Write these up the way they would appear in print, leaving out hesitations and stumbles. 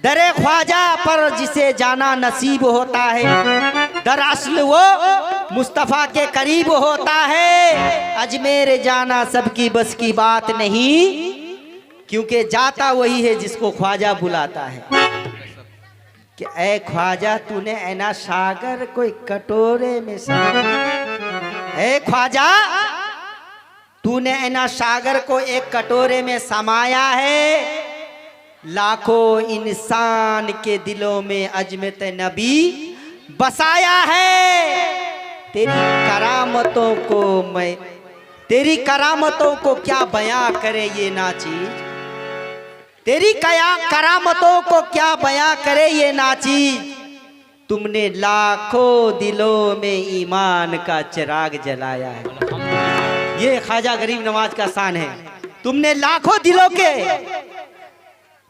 दरे ख्वाजा पर जिसे जाना नसीब होता है, दरअसल वो मुस्तफ़ा के करीब होता है। अजमेर जाना सबकी बस की बात नहीं, क्योंकि जाता वही है जिसको ख्वाजा बुलाता है। कि ऐ ख्वाजा तूने ऐना सागर कोई कटोरे में ऐ ख्वाजा तूने ऐना सागर को एक कटोरे में समाया है। लाखों इंसान के दिलों में अजमत नबी बसाया है। तेरी करामतों को क्या बयां करे ये नाचीज, तेरी करामतों को क्या बयां करे ये नाचीज। तुमने लाखों दिलों में ईमान का चिराग जलाया है। ये ख्वाजा गरीब नवाज का शान है।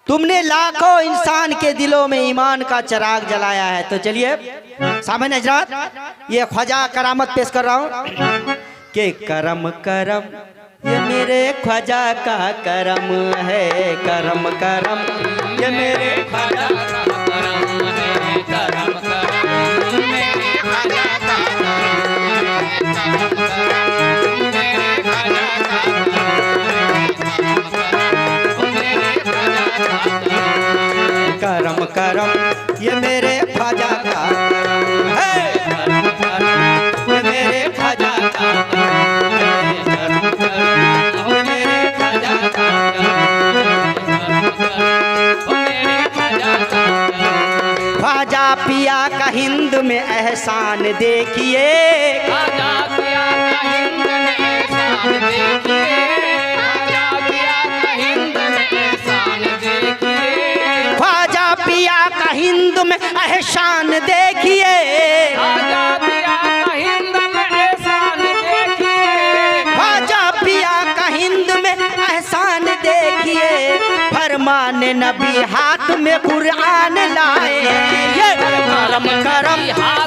तुमने लाखों इंसान के दिलों में ईमान का चिराग जलाया है। तो चलिए सामने हजरात ये ख्वाजा करामत पेश कर रहा हूँ कि करम करम ये मेरे ख्वाजा का करम है, करम करम ये मेरे ख्वाजा का करम है, करम करम मेरे ख्वाजा का करम करम ये मेरे ख्वाजा का करम है, करम करम ये मेरे ख्वाजा का करम है, करम करम ये मेरे ख्वाजा का करम। ख्वाजा पिया का हिंद में एहसान देखिए, ख्वाजा पिया का हिंद में एहसान देखिए, ख्वाजा पिया का हिंद में एहसान देखिए, ख्वाजा पिया का हिंद में एहसान देखिए, ख्वाजा पिया का हिंद में एहसान देखिए, ख्वाजा पिया का हिंद में एहसान देखिए। फरमान नबी हाथ में कुरान लाए हैं, ये करम करम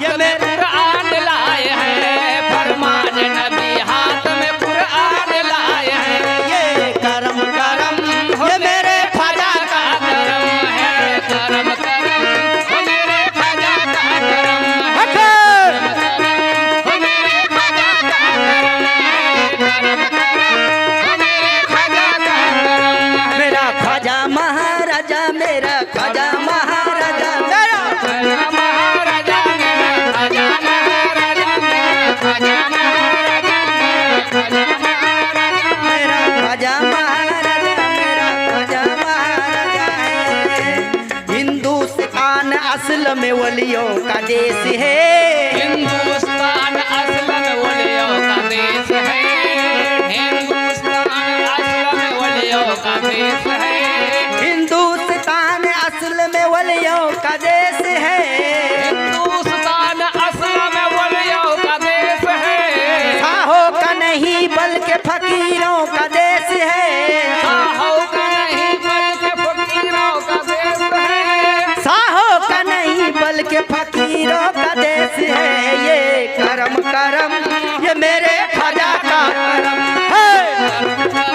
ये मेरे कुरान लाए हैं। फरमान नबी हाथ में कुरान लाए हैं, ये करम करम ये मेरे ख्वाजा का करम है, करम करम ये मेरे ख्वाजा का करम है, करम करम ये मेरे ख्वाजा का करम है, करम करम ये मेरे ख्वाजा का करम है। मेरा ख्वाजा महाराजा, मेरा ख्वाजा महाराजा, मेरा ख्वाजा महाराजा, मेरा ख्वाजा महाराजा, मेरा ख्वाजा महाराजा, मेरा ख्वाजा महाराजा, मेरा ख्वाजा महाराजा है। हिंदुस्तान असल में वलियों का देश है, हिंदुस्तान असल में वलियों का देश है, हिंदुस्तान असल में वलियों का देश है, हिंदुस्तान असल में वलियों का देश है, हिंदुस्तान असल में वलियों का देश है। साहों का नहीं बल्कि फकीरों का देश है, साहों का नहीं बल्कि फकीरों का देश है, साहों का नहीं बल्कि फकीरों का देश है। ये करम करम ये मेरे ख्वाजा का करम है, करम करम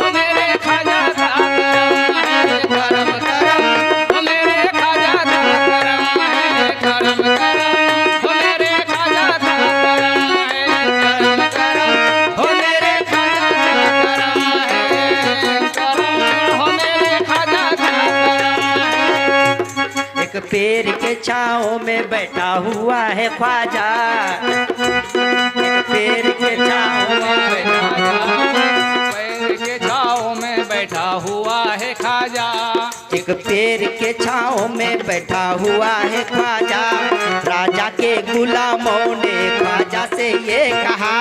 मेरे ख्वाजा का करम है, करम करम मेरे ख्वाजा का करम है, करम करम मेरे ख्वाजा का करम है, करम करम मेरे ख्वाजा का करम है, करम करम मेरे ख्वाजा का करम है, करम मेरे ख्वाजा का करम है। एक पेड़ के छाँव में बैठा हुआ है ख्वाजा, एक पेड़ के छाँव में बैठा हुआ है, पेड़ के छाँव में बैठा हुआ है ख्वाजा, एक पेड़ के छाँव में बैठा हुआ है ख्वाजा। राजा के गुलामों ने ख्वाजा से ये कहा,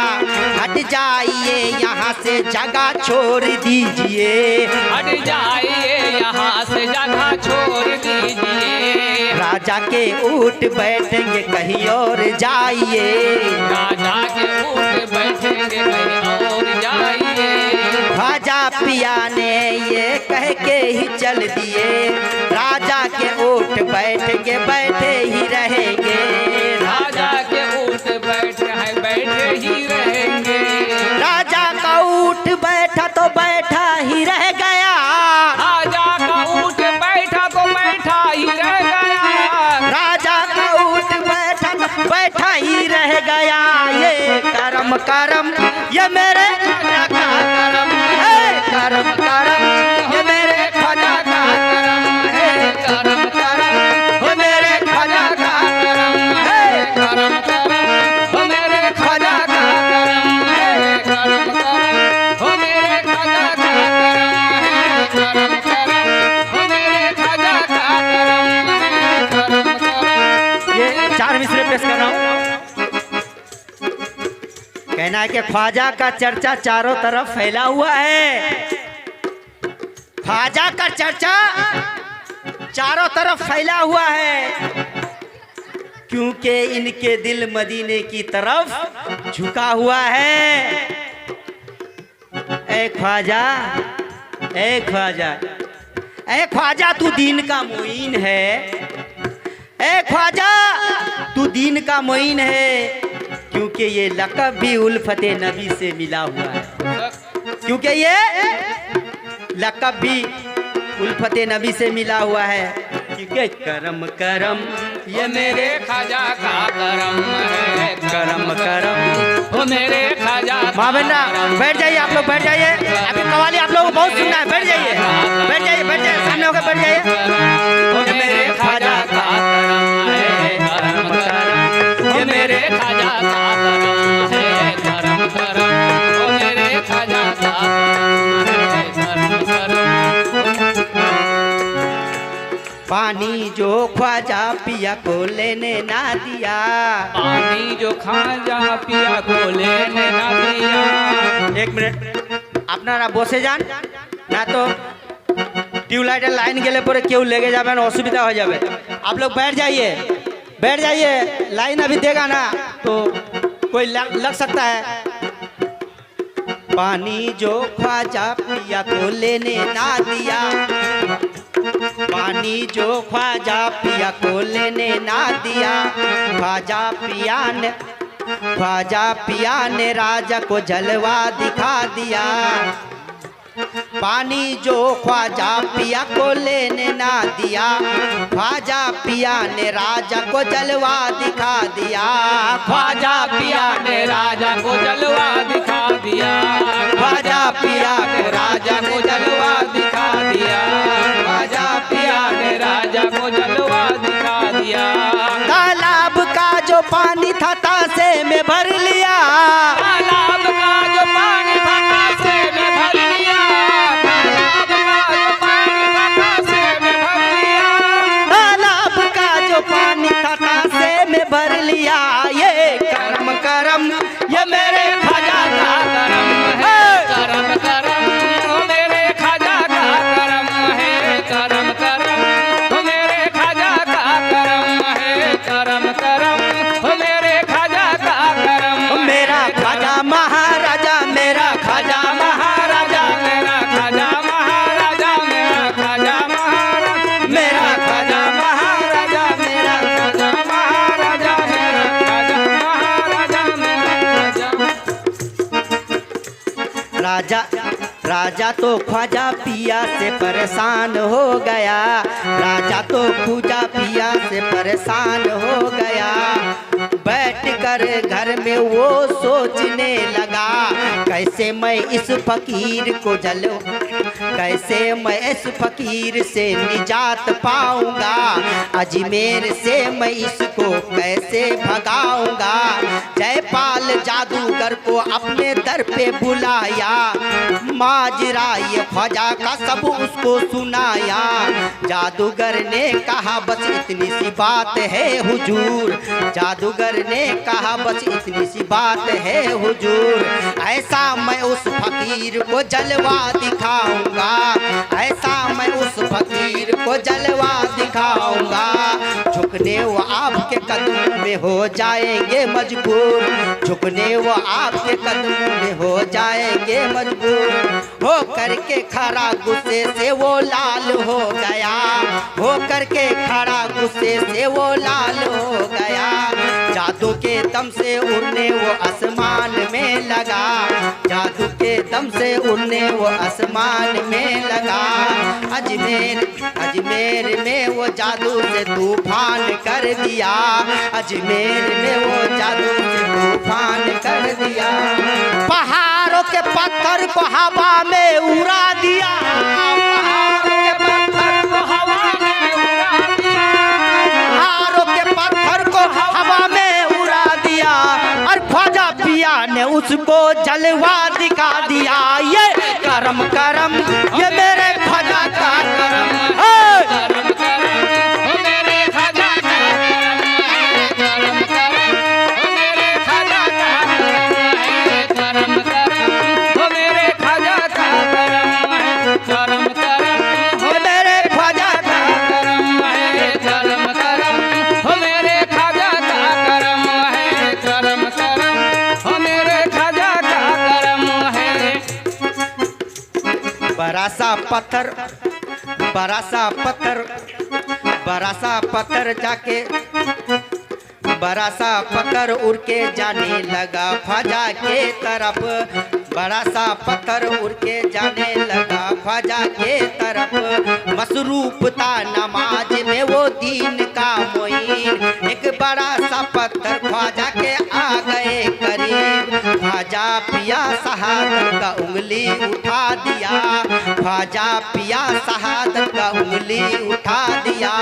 हट जाइए यहाँ से जगह छोड़ दीजिए, हट जाइए यहाँ से जगह छोड़ दीजिए। राजा के ऊँट बैठेंगे कहीं और जाइए, राजा के ऊँट बैठेंगे कहीं और जाइए। ख्वाजा पिया ने ये कह के ही चल दिए, राजा के ऊँट बैठेंगे बैठे ही रहेंगे, राजा के ऊँट बैठे ही रहेंगे। राजा का ऊँट बैठा तो बैठा करम करम ये मेरे ख्वाजा का करम है, करम करम ये मेरे ख्वाजा का करम है, करम करम वो मेरे ख्वाजा का करम है, करम करम वो मेरे ख्वाजा का करम है, करम करम वो मेरे ख्वाजा का करम है, करम करम वो मेरे ख्वाजा का करम है, करम करम। ये 4 मिसरे पेश कर रहा हूँ। कहना है कि ख्वाजा का चर्चा चारों तरफ फैला हुआ है, ख्वाजा का चर्चा चारों तरफ फैला हुआ है, क्योंकि इनके दिल मदीने की तरफ झुका हुआ है। ए ख्वाजा, ए ख्वाजा, ए ख्वाजा तू दीन का मोइन है, ए ख्वाजा तू दीन का मोइन है, क्योंकि ये लक़ब भी उल्फते नबी से मिला हुआ है, क्योंकि ये लक़ब भी उल्फते नबी से मिला हुआ है, क्योंकि करम करम ये मेरे ख्वाजा का करम है, करम करम वो मेरे ख्वाजा। माँ बहना बैठ जाइए, आप लोग बैठ जाइए, अभी कवाली आप लोगों को बहुत सुनना है, बैठ जाइए, बैठ जाइए, बैठ जाइए, सामने होकर बैठ जाइए। वो मेरे ख्वाजा का करम है, करम करम वो मेरे ख्वाजा का करम है, करम करम वो मेरे ख्वाजा का करम है, करम करम। पानी जो ख्वाजा पिया को लेने ना दिया, पानी जो ख्वाजा पिया को लेने ना दिया। 1 मिनट अपनारा बसे जान ना तो টিউবলাইটের লাইন গেলে পরে কেউ লেগে যাবেন, অসুবিধা হয়ে যাবে। आप लोग बैठ जाइए, बैठ जाइए, लाइन अभी देगा ना तो कोई लग सकता है। पानी जो ख्वाजा पिया को लेने ना दिया, पानी जो ख्वाजा पिया को लेने ना दिया, ख्वाजा पिया ने राजा को जलवा दिखा दिया। पानी जो ख्वाजा पिया को लेने ना दिया, ख्वाजा पिया ने राजा को जलवा दिखा दिया, ख्वाजा पिया ने राजा को जलवा दिखा दिया, ख्वाजा पिया ने राजा को जलवा दिखा दिया, ख्वाजा पिया ने राजा को जलवा दिखा दिया। तालाब का जो पानी था तासे में भर लिया, तालाब का जो पानी था तासे में भर लिया, तालाब का जो पानी था तासे में भर लिया, तालाब का जो पानी था तासे में भर लिया। ये करम करम ये मेरे ख्वाजा का करम है, करम करम वो मेरे ख्वाजा का करम है, करम करम वो मेरे ख्वाजा का करम है, करम करम वो मेरे ख्वाजा का करम। मेरा ख्वाजा महाराजा, मेरा ख्वाजा महाराजा, मेरा ख्वाजा महाराजा, मेरा ख्वाजा महाराजा, मेरा ख्वाजा महाराजा, मेरा ख्वाजा महाराजा, मेरा ख्वाजा महाराजा, मेरा ख्वाजा। राजा राजा तो ख्वाजा पिया से परेशान हो गया, राजा तो ख्वाजा पिया से परेशान हो गया। बैठकर घर में वो सोचने लगा, कैसे मैं इस फकीर को जलूं, कैसे मैं इस फकीर से निजात पाऊंगा, अजमेर से मैं इसको कैसे भगाऊंगा। जयपाल जादूगर को अपने दर पे बुलाया, माजरा ये ख्वाजा का सब उसको सुनाया। जादूगर ने कहा बस इतनी सी बात है हुजूर, जादूगर ने कहा बस इतनी सी बात है हुजूर, ऐसा मैं उस फकीर को जलवा दिखाऊंगा, ऐसा मैं उस फकीर को जलवा दिखाऊंगा। झुकने वो आपके कदमों में हो जाएंगे मजबूर, झुकने वो आपके कदमों में हो जाएंगे मजबूर। हो करके खड़ा गुस्से से वो लाल हो गया, हो करके खड़ा गुस्से से वो लाल हो गया। जादू के दम से उड़ने वो आसमान में लगा, जादू के दम से उड़ने वो आसमान में लगा। अजमेर अजमेर में वो जादू से तूफान कर दिया, अजमेर में वो जादू से तूफान कर दिया। पहाड़ों के पत्थर को हवा में उड़ा दिया, पहाड़ों के पत्थर को हवा में उड़ा दिया, पहाड़ों के पत्थर को हवा में उड़ा दिया। और ख्वाजा पिया ने उसको जलवा दिखा दिया। ये करम करम, ये मेरे ख्वाजा का करम है। करम करम हो मेरे ख्वाजा का करम है, करम करम हो मेरे ख्वाजा का करम है, करम करम हो मेरे ख्वाजा का करम है, करम करम हो मेरे ख्वाजा का करम है, करम करम हो मेरे ख्वाजा का करम है। बड़ा सा पत्थर, बड़ा सा पत्थर, बड़ा सा पत्थर जाके, बड़ा सा पत्थर उड़ के जाने लगा ख्वाजा के तरफ, बड़ा सा पत्थर उड़ के जाने लगा ख्वाजा के तरफ। मसरूफ था नमाज में वो दीन का मोइन, एक बड़ा सा पत्थर ख्वाजा के आ गए करीब। ख्वाजा पिया शहादत का उंगली उठा दिया, ख्वाजा पिया शहादत का उंगली उठा दिया।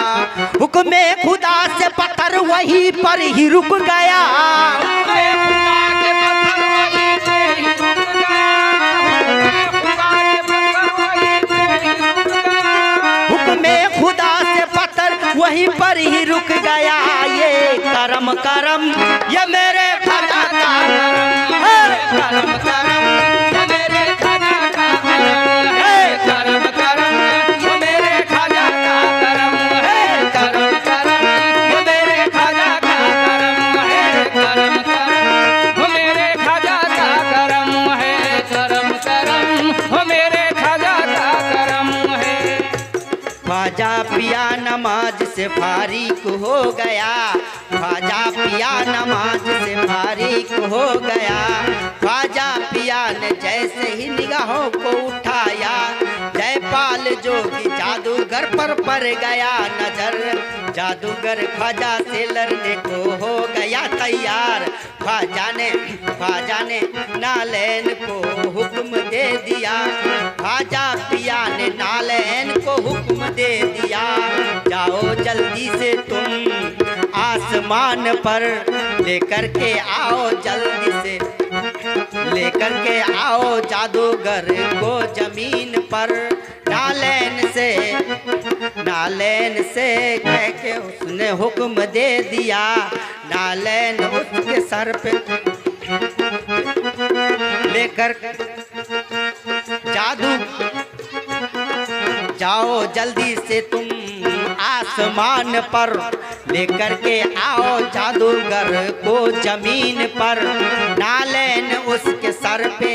हुक्म खुदा से पत्थर वहीं पर ही रुक गया, हुक्म खुदा से पत्थर वहीं पर ही रुक गया। ये करम करम, ये मेरे ख्वाजा का करम है, करम करम ये मेरे ख्वाजा का करम है, करम करम ये मेरे ख्वाजा का करम है, करम करम ये मेरे ख्वाजा का करम है, करम करम हो मेरे ख्वाजा का करम है, करम करम हो मेरे ख्वाजा का करम है। ख्वाजा पिया नमाज से फारिग हो गया, ख्वाजा पिया नमाज से फारिग हो गया। ख्वाजा पिया ने जैसे ही निगाहों को उठाया, जयपाल जोगी जादूगर पर पड़ गया नजर। जादूगर ख्वाजा से लड़ने को हो गया तैयार। ख्वाजा ने नालैन को हुक्म दे दिया, ख्वाजा पिया ने नालैन को हुक्म दे दिया। जाओ जल्दी से तुम आसमान पर, लेकर के आओ जल्दी से, लेकर के आओ जादूगर को जमीन पर। नालैन से कह के उसने हुक्म दे दिया, नालैन उसके सर पे लेकर जाओ जल्दी से तुम आसमान पर, लेकर के आओ जादूगर को जमीन पर। नालैन उसके सर पे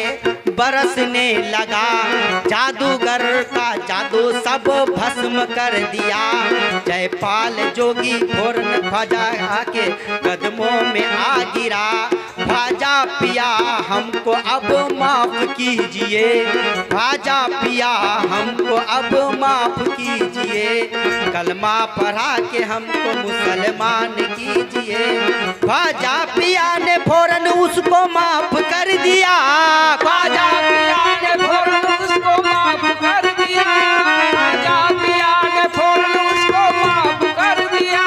बरसने लगा, जादूगर का जादू सब भस्म कर दिया। जयपाल जोगी फौरन ख्वाजा के कदमों में आ गिरा। ख्वाजा पिया हमको अब माफ कीजिए, ख्वाजा पिया हमको अब माफ कीजिए, कलमा पढ़ा के हमको मुसलमान कीजिए। ख्वाजा पिया ने फौरन उसको माफ कर दिया, ख्वाजा पिया ने फौरन उसको माफ कर दिया, ख्वाजा पिया ने फौरन उसको माफ कर दिया,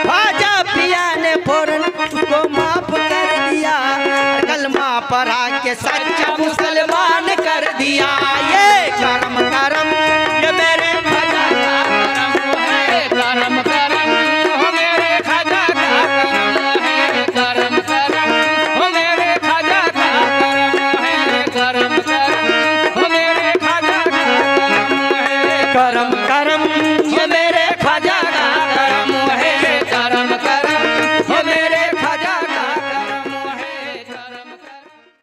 ख्वाजा पिया ने फौरन उसको माफ कर दिया। कलमा पढ़ा के सच्चा मुसलमान कर दिया। ये करम करम ये मेरे ख्वाजा का करम है, करम करम हो मेरे ख्वाजा का करम है, करम करम हो मेरे ख्वाजा का करम है, करम करम हो मेरे ख्वाजा का करम है, करम करम ये मेरे